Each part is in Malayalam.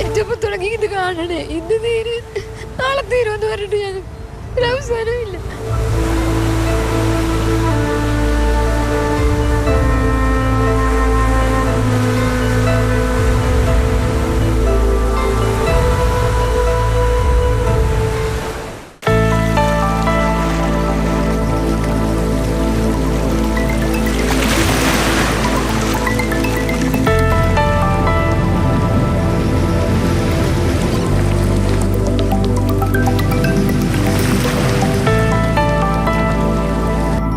കയറ്റപ്പോൾ തുടങ്ങി ഇത് കാണണേ, ഇന്ന് തീര് നാളെ തീരുമെന്ന് പറഞ്ഞിട്ട് ഞാൻ ഒരവസാനമില്ല.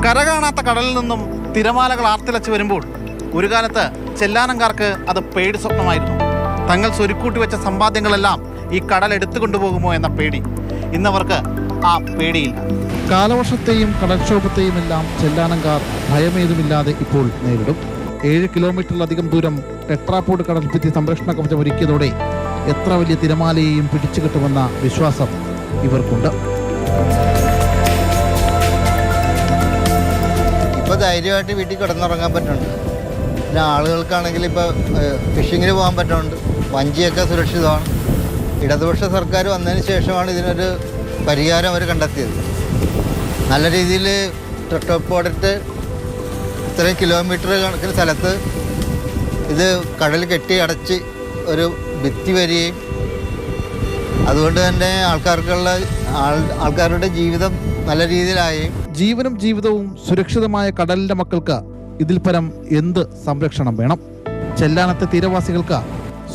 കരകാണാത്ത കടലിൽ നിന്നും തിരമാലകൾ ആർത്തിലച്ച് വരുമ്പോൾ ഒരു കാലത്ത് ചെല്ലാനംകാർക്ക് അത് പേടി സ്വപ്നമായിരുന്നു. തങ്ങൾ സ്വരുക്കൂട്ടി വെച്ച സമ്പാദ്യങ്ങളെല്ലാം ഈ കടൽ എടുത്തുകൊണ്ടുപോകുമോ എന്ന പേടി. ഇന്നവർക്ക് ആ പേടിയില്ല. കാലവർഷത്തെയും കടൽക്ഷോഭത്തെയും എല്ലാം ചെല്ലാനംകാർ ഭയമേതുമില്ലാതെ ഇപ്പോൾ നേരിടും. 7 കിലോമീറ്ററിലധികം ദൂരം ടെട്രാപോഡ് കടൽഭിത്തി സംരക്ഷണ കവചം ഒരുക്കിയതോടെ എത്ര വലിയ തിരമാലയെയും പിടിച്ചു കിട്ടുമെന്ന വിശ്വാസം ഇവർക്കുണ്ട്. ഇപ്പോൾ ധൈര്യമായിട്ട് വീട്ടിൽ കിടന്നുറങ്ങാൻ പറ്റുന്നുണ്ട്. പിന്നെ ആളുകൾക്കാണെങ്കിൽ ഇപ്പോൾ ഫിഷിങ്ങിന് പോകാൻ പറ്റുന്നുണ്ട്. വഞ്ചിയൊക്കെ സുരക്ഷിതമാണ്. ഇടതുപക്ഷ സർക്കാർ വന്നതിന് ശേഷമാണ് ഇതിനൊരു പരിഹാരം അവർ കണ്ടെത്തിയത്. നല്ല രീതിയിൽ ടെട്രാപോഡിട്ട് ഇത്രയും കിലോമീറ്റർ കണക്കിന് സ്ഥലത്ത് ഇത് കടൽ കെട്ടി അടച്ച് ഒരു ഭിത്തി വരികയും അതുകൊണ്ട് തന്നെ ആൾക്കാരുടെ ജീവിതം നല്ല രീതിയിലായി. ജീവനും ജീവിതവും സുരക്ഷിതമായ കടലിന്റെ മക്കൾക്ക് ഇതിൽ പരം എന്ത് സംരക്ഷണം വേണം? ചെല്ലാനത്തെ തീരവാസികൾക്ക്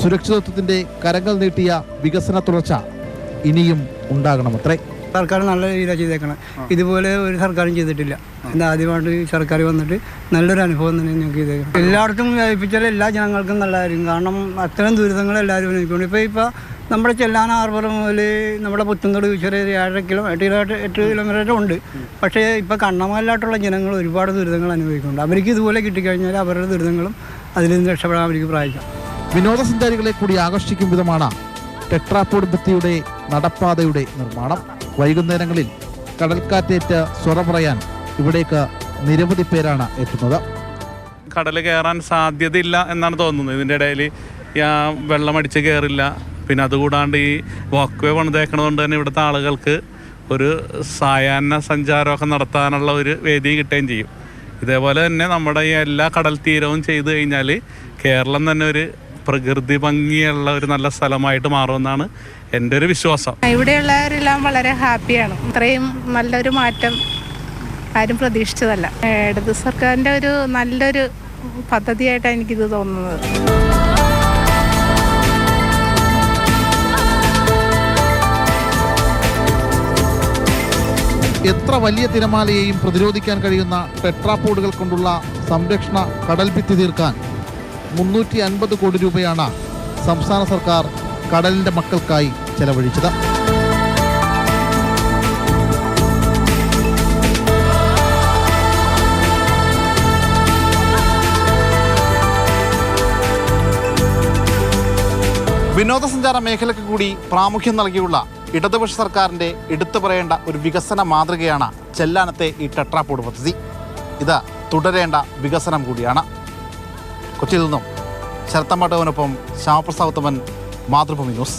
സുരക്ഷിതത്വത്തിന്റെ കരങ്ങൾ നീട്ടിയ വികസന തുടർച്ച ഇനിയും ഉണ്ടാകണമത്രേ. സർക്കാർ നല്ല രീതിയിലാണ് ചെയ്തേക്കണം. ഇതുപോലെ ഒരു സർക്കാരും ചെയ്തിട്ടില്ല. എന്താ ആദ്യമായിട്ട് ഈ സർക്കാർ വന്നിട്ട് നല്ലൊരു അനുഭവം തന്നെ ഞങ്ങൾക്ക് ചെയ്തേക്കണം. എല്ലായിടത്തും വ്യാപിപ്പിച്ചാൽ എല്ലാ ജനങ്ങൾക്കും നല്ലതായിരിക്കും. കാരണം അത്തരം ദുരിതങ്ങൾ എല്ലാവരും അനുഭവിക്കുന്നു. ഇപ്പോൾ നമ്മുടെ ചെല്ലാന ഹാർബർ മുതൽ നമ്മുടെ പുത്തൻതോട് ചെറിയ 8 കിലോമീറ്റർ ഉണ്ട്. പക്ഷേ ഇപ്പോൾ കണ്ണമല്ലായിട്ടുള്ള ജനങ്ങൾ ഒരുപാട് ദുരിതങ്ങൾ അനുഭവിക്കുന്നുണ്ട്. അവർക്ക് ഇതുപോലെ കിട്ടിക്കഴിഞ്ഞാൽ അവരുടെ ദുരിതങ്ങളും അതിൽ നിന്ന് രക്ഷപ്പെടാൻ അവർക്ക് പ്രാപിക്കാം. വിനോദസഞ്ചാരികളെ കൂടി ആകർഷിക്കും വിധമാണ് ടെട്രാപോഡ് ഭിത്തിയുടെ നടപ്പാതയുടെ നിർമ്മാണം. വൈകുന്നേരങ്ങളിൽ കടൽക്കാറ്റേറ്റ് സ്വറ പറയാൻ ഇവിടേക്ക് നിരവധി പേരാണ് എത്തുന്നത്. കടൽ കയറാൻ സാധ്യതയില്ല എന്നാണ് തോന്നുന്നത്. ഇതിൻ്റെ ഇടയിൽ വെള്ളമടിച്ച് കയറില്ല. പിന്നെ അതുകൂടാണ്ട് ഈ വാക്ക് വേ പണിതേക്കണതുകൊണ്ട് തന്നെ ഇവിടുത്തെ ആളുകൾക്ക് ഒരു സായാഹ്ന സഞ്ചാരമൊക്കെ നടത്താനുള്ള ഒരു വേദി കിട്ടുകയും ചെയ്യും. ഇതേപോലെ തന്നെ നമ്മുടെ ഈ എല്ലാ കടൽ തീരവും ചെയ്തു കഴിഞ്ഞാൽ കേരളം തന്നെ ഒരു പ്രകൃതി ഭംഗിയുള്ള ഒരു നല്ല സ്ഥലമായിട്ട് മാറുമെന്നാണ് എൻ്റെ ഒരു വിശ്വാസം. ഇവിടെയുള്ളവരെല്ലാം വളരെ ഹാപ്പിയാണ്. ഇത്രയും നല്ലൊരു മാറ്റം ആരും പ്രതീക്ഷിച്ചതല്ല. ഇടത് സർക്കാരിൻ്റെ ഒരു നല്ലൊരു പദ്ധതിയായിട്ടാണ് എനിക്കിത് തോന്നുന്നത്. എത്ര വലിയ തിരമാലയെയും പ്രതിരോധിക്കാൻ കഴിയുന്ന ടെട്രാപോഡുകൾ കൊണ്ടുള്ള സംരക്ഷണ കടൽഭിത്തി തീർക്കാൻ 350 കോടി രൂപയാണ് സംസ്ഥാന സർക്കാർ കടലിന്റെ മക്കൾക്കായി ചെലവഴിച്ചത്. വിനോദസഞ്ചാര മേഖലയ്ക്ക് കൂടി പ്രാമുഖ്യം നൽകിയുള്ള ഇടതുപക്ഷ സർക്കാരിൻ്റെ എടുത്തു പറയേണ്ട ഒരു വികസന മാതൃകയാണ് ചെല്ലാനത്തെ ഈ ടെട്രാപോഡ് പദ്ധതി. ഇത് തുടരേണ്ട വികസനം കൂടിയാണ്. കൊച്ചിയിൽ നിന്നും ശരത്തമ്മ ടോവിനൊപ്പം ശ്യാമപ്രസാദ് ഉത്തമൻ, മാതൃഭൂമി ന്യൂസ്.